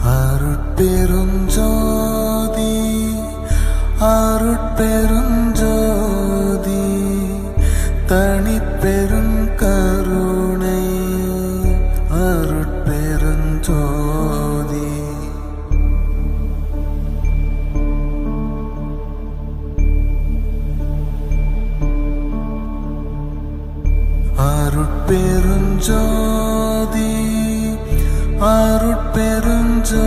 அருட்பெருஞ்சோதி அருட்பெருஞ்சோதி தனிப்பெரும் கருணை அருட்பெருஞ்சோதி அருட்பெருஞ்சோதி அருட்பெருஞ்சோதி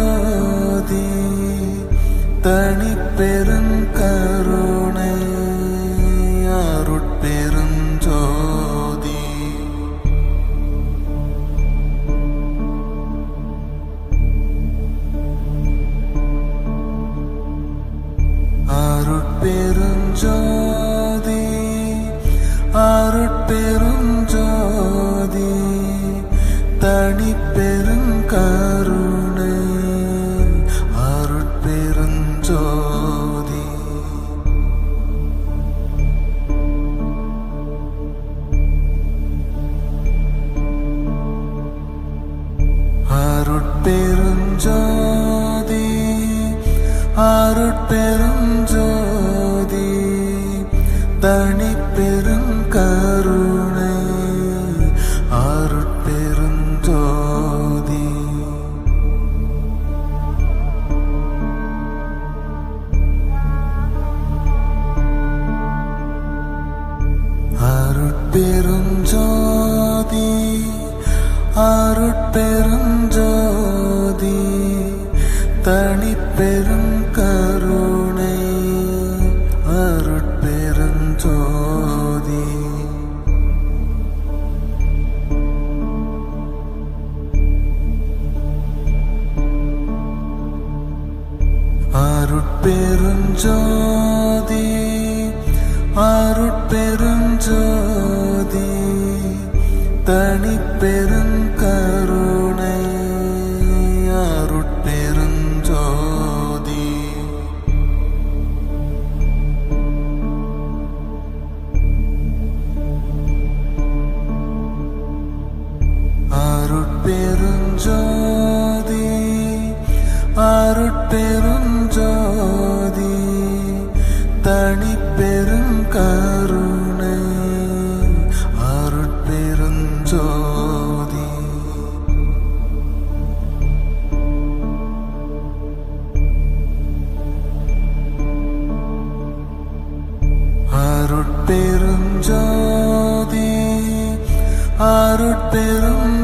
தனிப்பெரும் கருணை அருட்பெருஞ்சோதி அருட்பெருஞ்சோதி அருட்பெருஞ்சோதி தனிப்பெரும் கருணை அருட்பெருஞ்சோதி அருட்பெருஞ்சோதி அருட்பெருஞ்சோதி தனிப்பெரும் கருணை அருட்பெருஞ்சோதி அருட்பெருஞ்சோதி அருட்பெருஞ்சோதி தனிப்பெரும் கருணை அருட்பெருஞ்சோதி அருட்பெருஞ்சோதி அருட்பெருஞ்சோதி தனிப்பெரும் கருணை அருட்பெருஞ்சோதி அருட்பெருஞ்சோதி அருட்பெருஞ்சோதி தனிப்பெரும் கருணை அருட்பெருஞ்சோதி அருட்பெருஞ்சோதி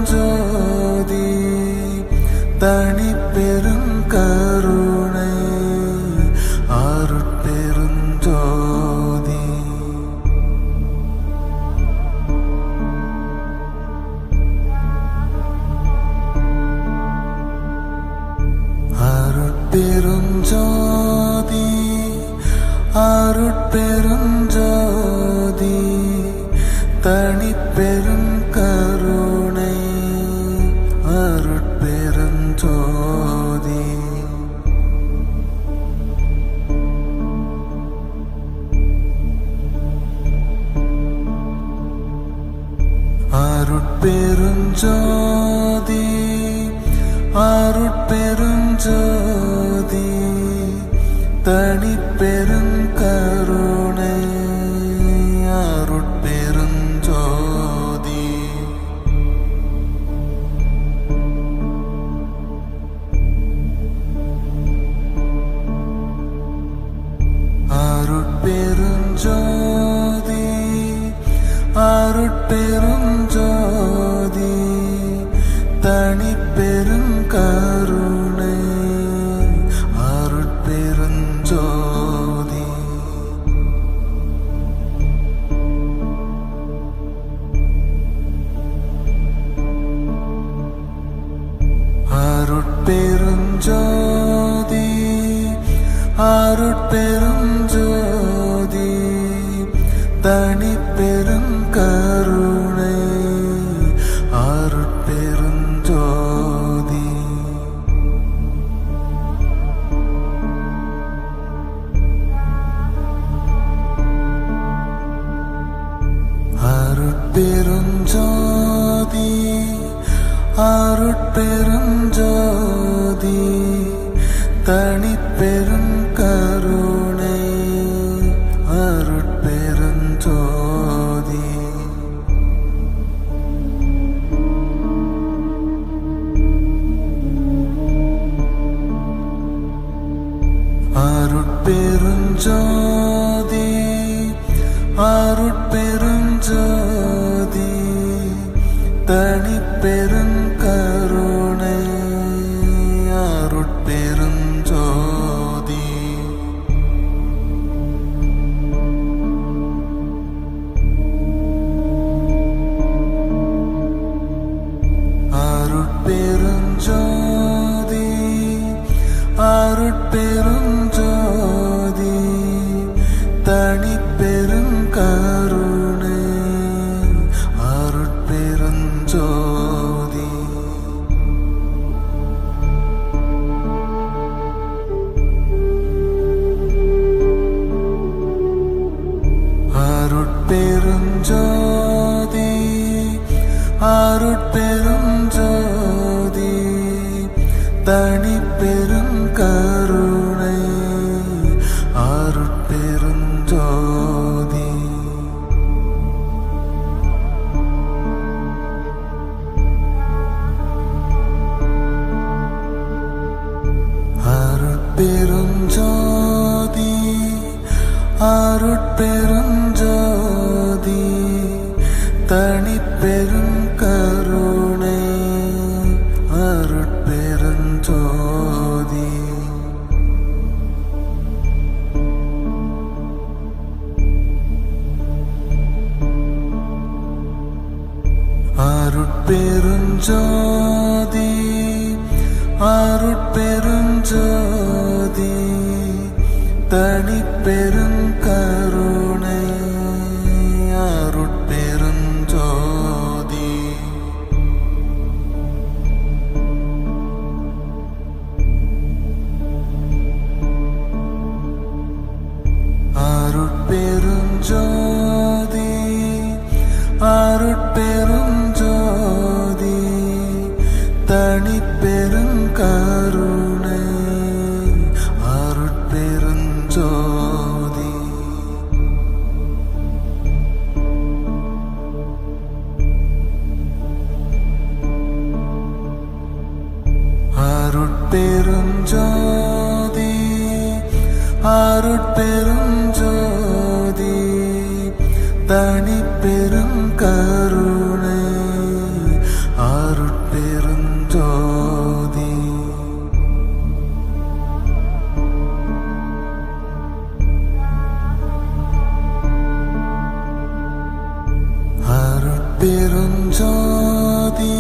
அருட்பெருஞ்சோதி தனிப்பெரும் கருணை அருட்பெருஞ்சோதி அருட்பெருஞ்சோதி அருட்பெருஞ்சோதி தனிப்பெரும் கருணை அருட்பெருஞ்சோதி அருட்பெருஞ்சோதி அருட்பெருஞ்சோதி தனிப்பெரும் கருணை அருட்பெருஞ்சோதி அருட்பெருஞ்சோதி அருட்பெருஞ்சோதி தனிப்பெரும் கருணை அருட்பெருஞ்சோதி அருட்பெருஞ்சோதி அருட்பெருஞ்சோதி தனிப்பெரும் கருணை அருட்பெருஞ்சோதி அருட்பெருஞ்சோதி அருட்பெருஞ்சோதி தனிப்பெரும் கருணை அருட்பெருஞ்சோதி அருட்பெருஞ்சோதி அருட்பெருஞ்சோதி தனிப்பெரும் கருணை அருட்பெருஞ்சோதி அருட்பெருஞ்சோதி அருட்பெருஞ்சோதி தனிப்பெரும் கருணை அருட்பெருஞ்சோதி அருட்பெருஞ்சோதி அருட்பெருஞ்சோதி தனிப்பெரும் கருணை அருட்பெருஞ்சோதி அருட்பெருஞ்சோதி அருட்பெருஞ்சோதி தனிப்பெரும் கருணை அருட்பெருஞ்சோதி அருட்பெருஞ்சோதி அருட்பெருஞ்சோதி தனிப்பெரும் கருணை அருட்பெருஞ்சோதி அருட்பெருஞ்சோதி அருட்பெருஞ்சோதி தனிப்பெரும் கருணை அருட்பெருஞ்சோதி அருட்பெருஞ்சோதி அருட்பெருஞ்சோதி தனிப்பெரும் கருணை அருட்பெருஞ்சோதி அருட்பெருஞ்சோதி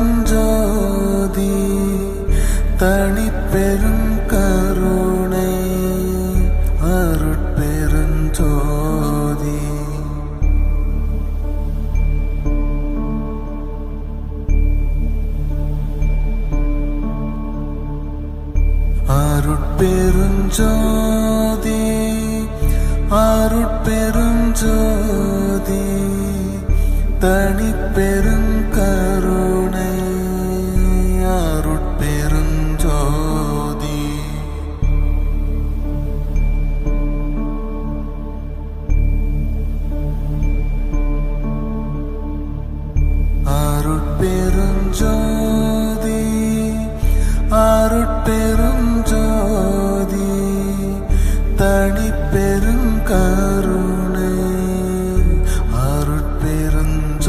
அருட்பெருஞ்சோதி தனிப்பெரும் கருணை அருட்பெருஞ்சோதி அருட்பெருஞ்சோதி அருட்பெருஞ்சோதி தனிப்பெரும் கருணை அருட்பெருஞ்சோதி அருட்பெருஞ்சோதி அருட்பெருஞ்சோதி தனிப்பெரும் கருணை அருட்பெருஞ்சோதி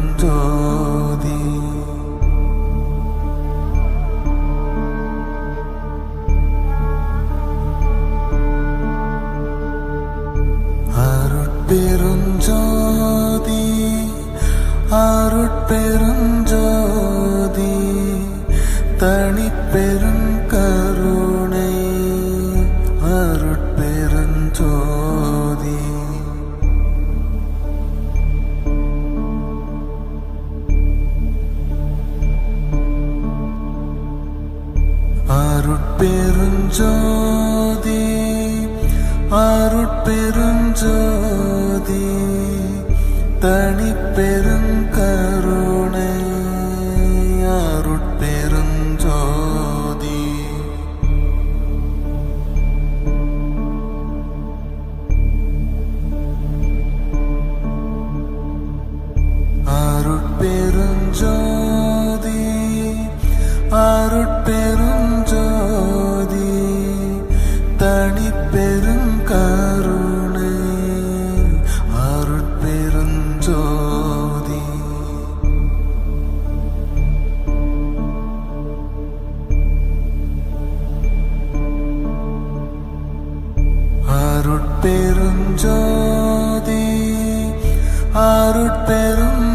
அருட்பெருஞ்சோதி அருட்பெருஞ்சோதி அருட்பெருஞ்சோதி தனிப்பெருங்கருணை அருட்பெருஞ்சோதி அருட்பெருஞ்சோதி அருட்பெருஞ்சோதி தனிப்பெருங்கருணை அருட்பெருஞ்சோதி அருட்பெருஞ்சோதி அருட்பெருஞ்சோதி தனிப்பெருங்கருணை அருட்பெருஞ்சோதி அருட்பெருஞ்சோதி அருட்பெருஞ்சோதி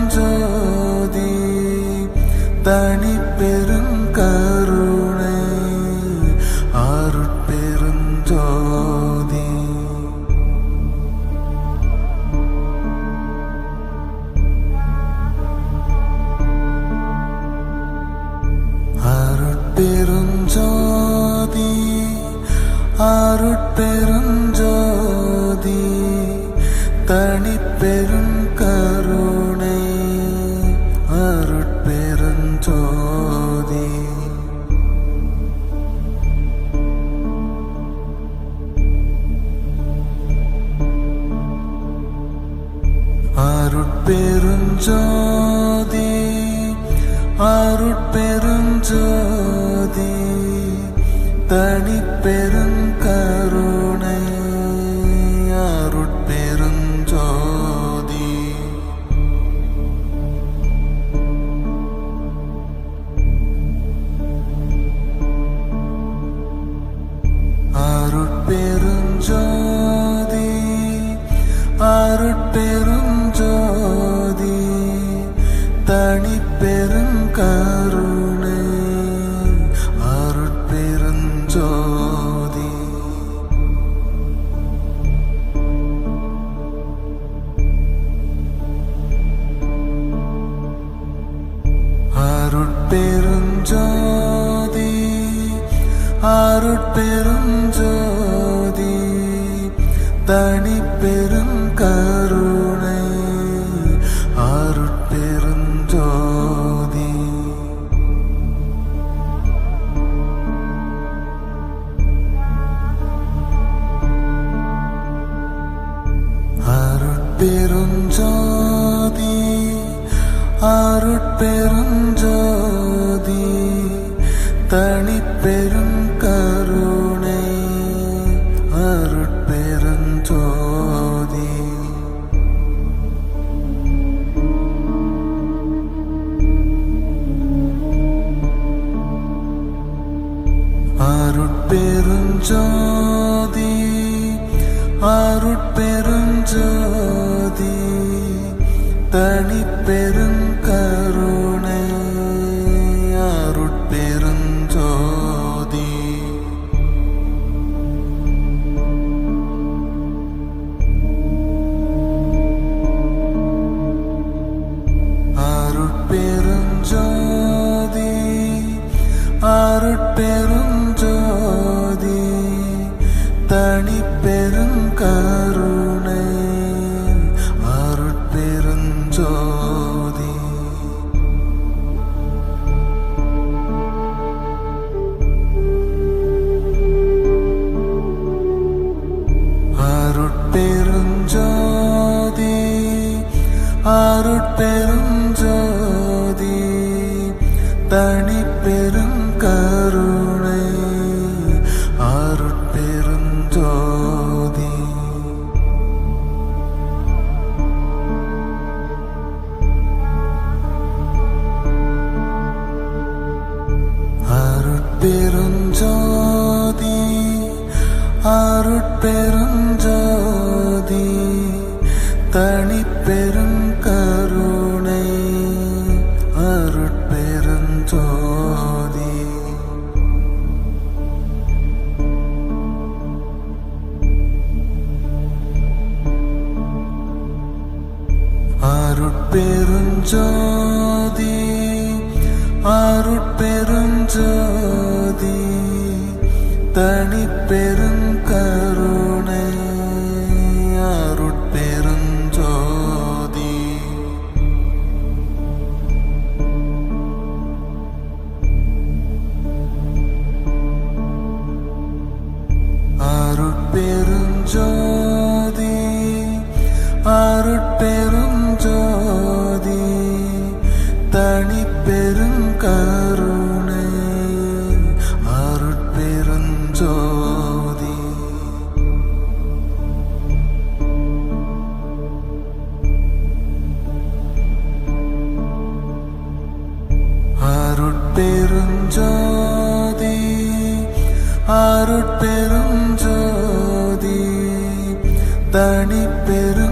தனிப்பெருங்கருணை அருட்பெருஞ்சோதி அருட்பெருஞ்சோதி அருட்பெருஞ்சோதி தனிப்பெருங்கருணை அருட்பெருஞ்சோதி அருட்பெருஞ்சோதி அருட்பெருஞ்சோதி தனிப்பெருங்கருணை அருட்பெருஞ்சோதி அருட்பெருஞ்சோதி அருட்பெருஞ்சோதி தனிப்பெருங்கருணை அருட்பெருஞ்சோதி அருட்பெருஞ்சோதி அருட்பெருஞ்சோதி தனிப்பெருங்கருணை அருட்பெருஞ்சோதி அருட்பெருஞ்சோதி அருட்பெருஞ்சோதி தனிப்பெருங்கருணை அருட்பெருஞ்சோதி அருட்பெருஞ்சோதி அருட்பெருஞ்சோதி தனிப்பெருங்கருணை அருட்பெருஞ்சோதி அருட்பெருஞ்சோதி அருட்பெருஞ்சோதி தனிப்பெருங்கருணை அருட்பெருஞ்சோதி அருட்பெருஞ்சோதி அருட்பெருஞ்சோதி தனிப்பெருங்கருணை அருட்பெருஞ்சோதி அருட்பெருஞ்சோதி தனிப்பெருங்கருணை அருட்பெருஞ்சோதி அருட்பெருஞ்சோதி அருட்பெருஞ்சோதி தனிப்பெருங்கருணை அருட்பெருஞ்சோதி அருட்பெருஞ்சோதி அருட்பெருஞ்சோதி தனிப்பெருங்கருணை அருட்பெருஞ்சோதி அருட்பெருஞ்சோதி அருட்பெருஞ்சோதி தனிப்பெருங்கருணை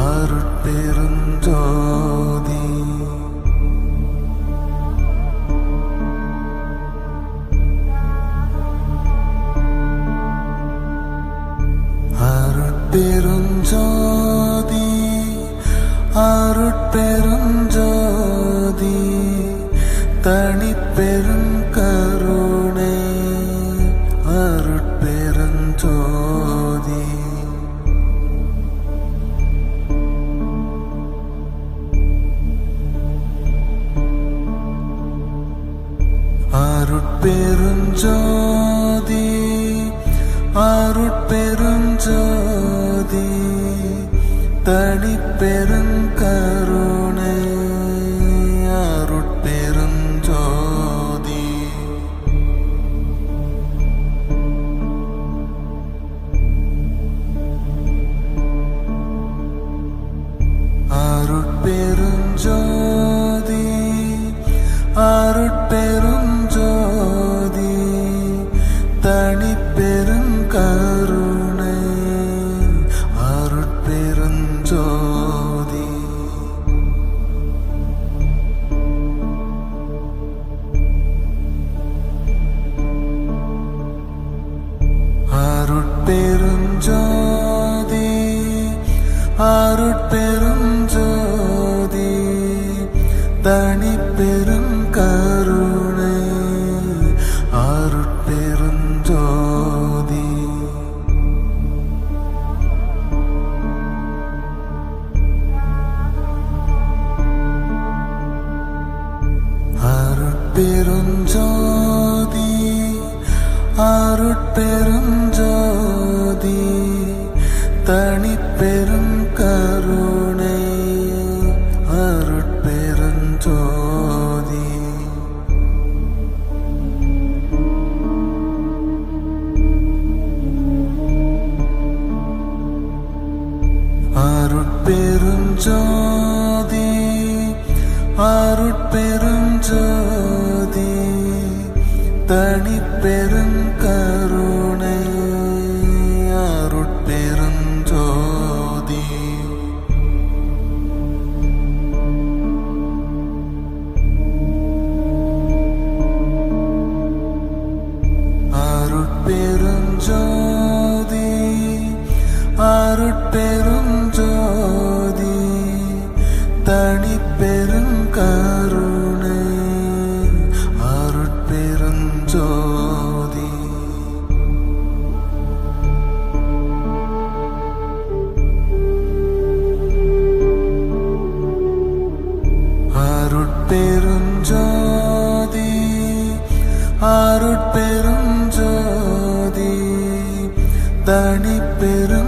அருட்பெருஞ்சோதி அருட்பெருஞ்சோதி அருட்பெருஞ்சோதி தனிப்பெருங்கருணை அருட்பெருஞ்சோதி அருட்பெருஞ்சோதி அருட்பெருஞ்சோதி தனிப்பெருங்கருணை அருட்பெருஞ்சோதி அருட்பெருஞ்சோதி அருட்பெருஞ்சோதி தனிப்பெருங்கருணை அருட்பெருஞ்சோதி அருட்பெருஞ்சோதி அருட்பெருஞ்சோதி தனிப்பெருங்கருணை அருட்பெருஞ்சோதி அருட்பெருஞ்சோதி அருட்பெருஞ்சோதி தனிப்பெருங்கருணை அருட்பெருஞ்சோதி அருட்பெருஞ்சோதி அருட்பெருஞ்சோதி தனிப்பெருங்கருணை அருட்பெருஞ்சோதி அருட்பெருஞ்சோதி அருட்பெருஞ்சோதி தனிப்பெருங்கருணை அருட்பெருஞ்சோதி அருட்பெருஞ்சோதி அருட்பெருஞ்சோதி தனிப்பெருங்கருணை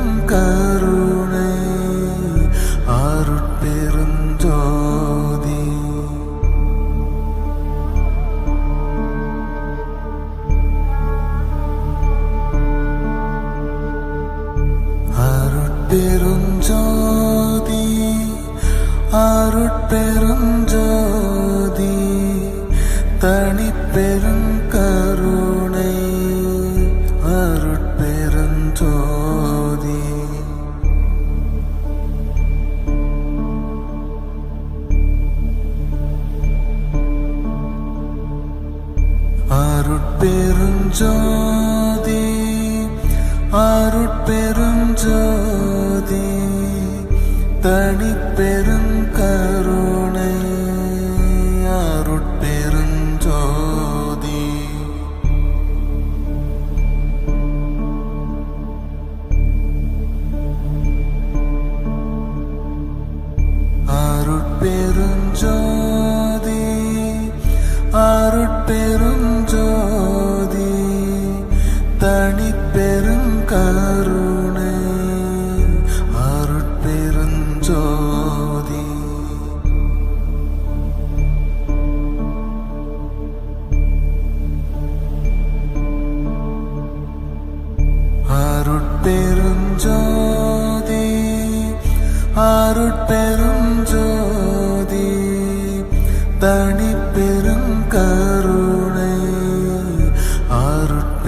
அருட்பெருஞ்சோதி அருட்பெருஞ்சோதி அருட்பெருஞ்சோதி தனிப்பெருங்கருணை அருட்பெருஞ்சோதி தனிப்பெரும் கருணை அருட்பெருஞ்சோதி அருட்பெருஞ்சோதி அருட்பெருஞ்சோதி தனிப்பெரும் கருணை அருட்பெருஞ்சோதி அருட்பெருஞ்சோதி அருட்பெருஞ்சோதி தனிப்பெரும் கருணை அருட்பெருஞ்சோதி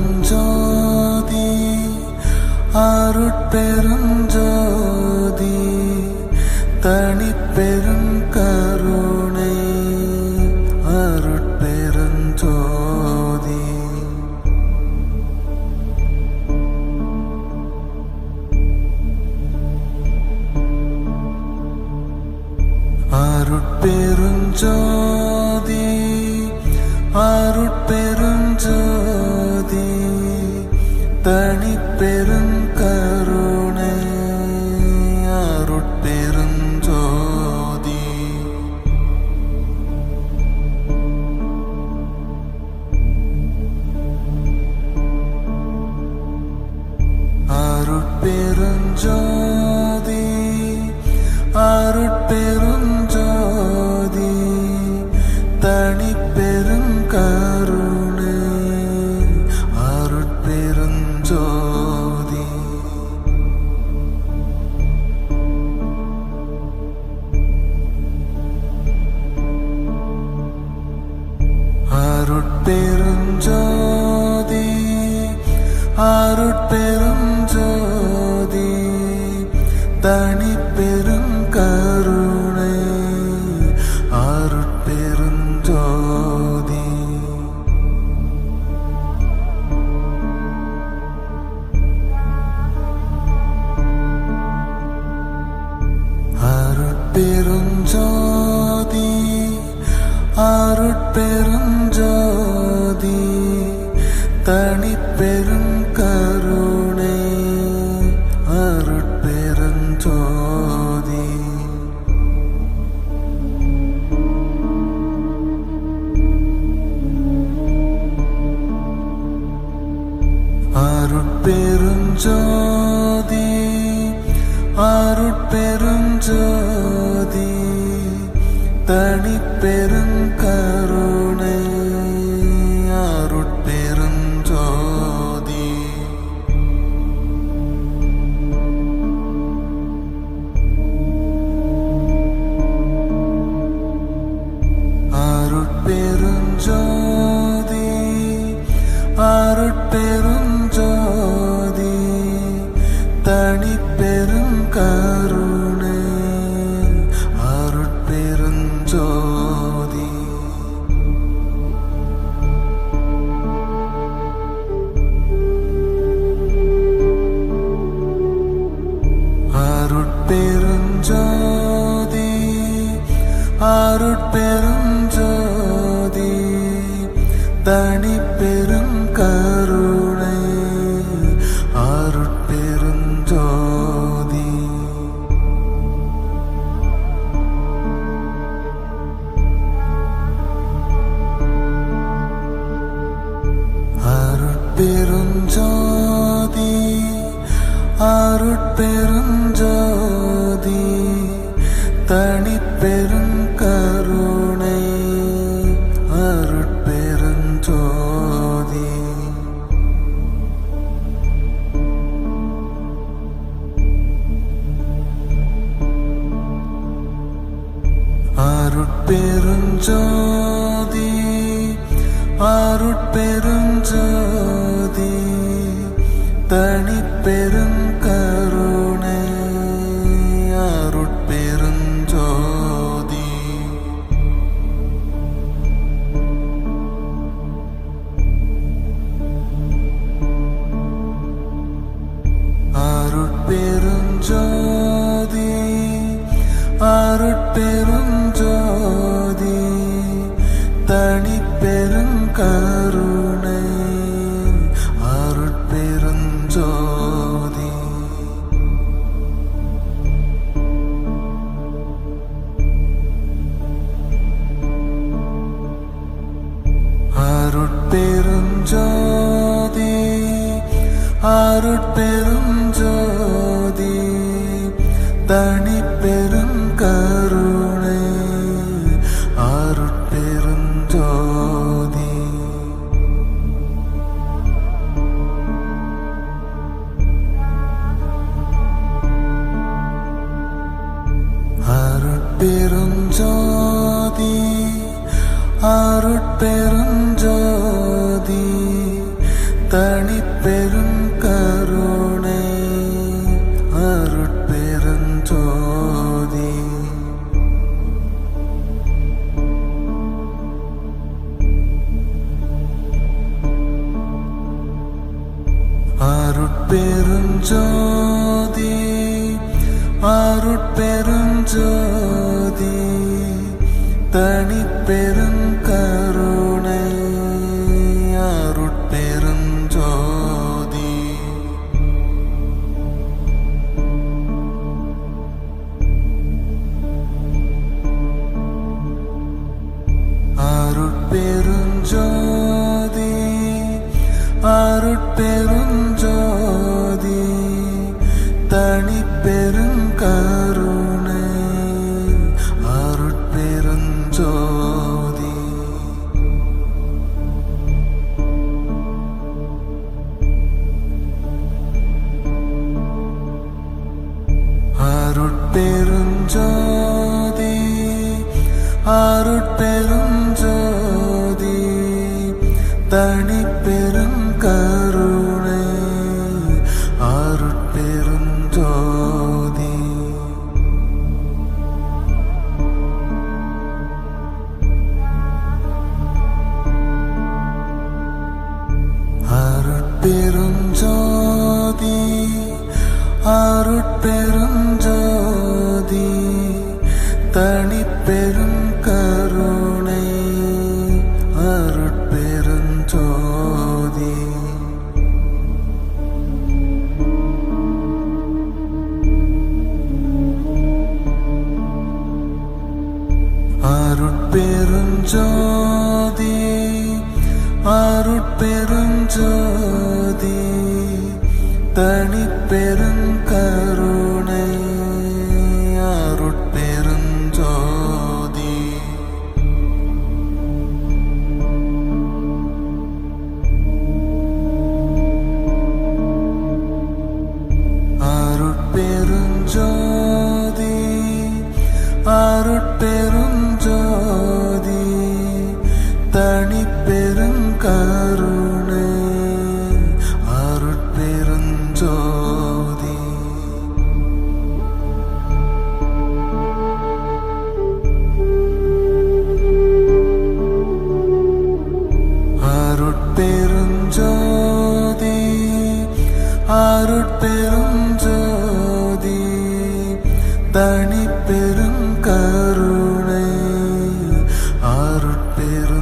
அருட்பெருஞ்சோதி அருட்பெருஞ்சோதி தனிப்பெரும் கருணை அருட்பெருஞ்சோதி அருட்பெருஞ்சோதி அருட்பெருஞ்சோதி தனிப்பெரும் கருணை அருட்பெருஞ்சோதி அருட்பெருஞ்சோதி அருட்பெருஞ்சோதி தனிப்பெரும் கருணை அருட்பெருஞ்சோதி அருட்பெருஞ்சோதி அருட்பெருஞ்சோதி தனிப்பெரும் கருணை அருட்பெருஞ்சோதி அருட்பெருஞ்சோதி அருட்பெருஞ்சோதி தனிப்பெரும் கருணை அருட்பெருஞ்சோதி அருட்பெருஞ்சோதி அருட்பெருஞ்சோதி தனிப்பெரும் கருணை அருட்பெருஞ்சோதி அருட்பெருஞ்சோதி அருட்பெருஞ்சோதி தனிப்பெரும் கருணை அருட்பெருஞ்சோதி அருட்பெருஞ்சோதி அருட்பெருஞ்சோதி தனிப்பெரும் கருணை அருட்பெருஞ்சோதி அருட்பெருஞ்சோதி அருட்பெருஞ்சோதி தனிப்பெரும் கருணை அருட்பெருஞ்சோதி அருட்பெருஞ்சோதி அருட்பெருஞ்சோதி தனி அருட்பெருஞ்சோதி அருட்பெருஞ்சோதி அருட்பெருஞ்சோதி தனிப்பெருங்கருணை அருட்பெருஞ்சோதி அருட்பெருஞ்சோதி அருட்பெருஞ்சோதி தனிப்பெருங்கருணை அருட்பெருஞ்சோதி அருட்பெருஞ்சோதி அருட்பெருஞ்சோதி தனிப்பெருங்கருணை அருட்பெருஞ்சோதி அருட்பெருஞ்சோதி அருட்பெருஞ்சோதி தனிப்பெருங்கருணை அருட்பெருஞ்சோதி அருட்பெருஞ்சோதி அருட்பெருஞ்சோதி தனிப்பெருங்கருணை அருட்பெருஞ்சோதி அருட்பெருஞ்சோதி அருட்பெருஞ்சோதி தனிப்பெருங்கருணை அருட்பெருஞ்சோதி அருட்பெருஞ்சோதி அருட்பெருஞ்சோதி தனிப்பெருங்கருணை அருட்பெருஞ்சோதி அருட்பெருஞ்சோதி அருட்பெருஞ்சோதி தனிப்பெருங்கருணை அருட்பெருஞ்சோதி அருட்பெருஞ்சோதி அருட்பெருஞ்சோதி தனிப்பெருங்கருணை அருட்பெருஞ்சோதி அருட்பெருஞ்சோதி அருட்பெருஞ்சோதி தனிப்பெருங்கருணை அருட்பெருஞ்சோதி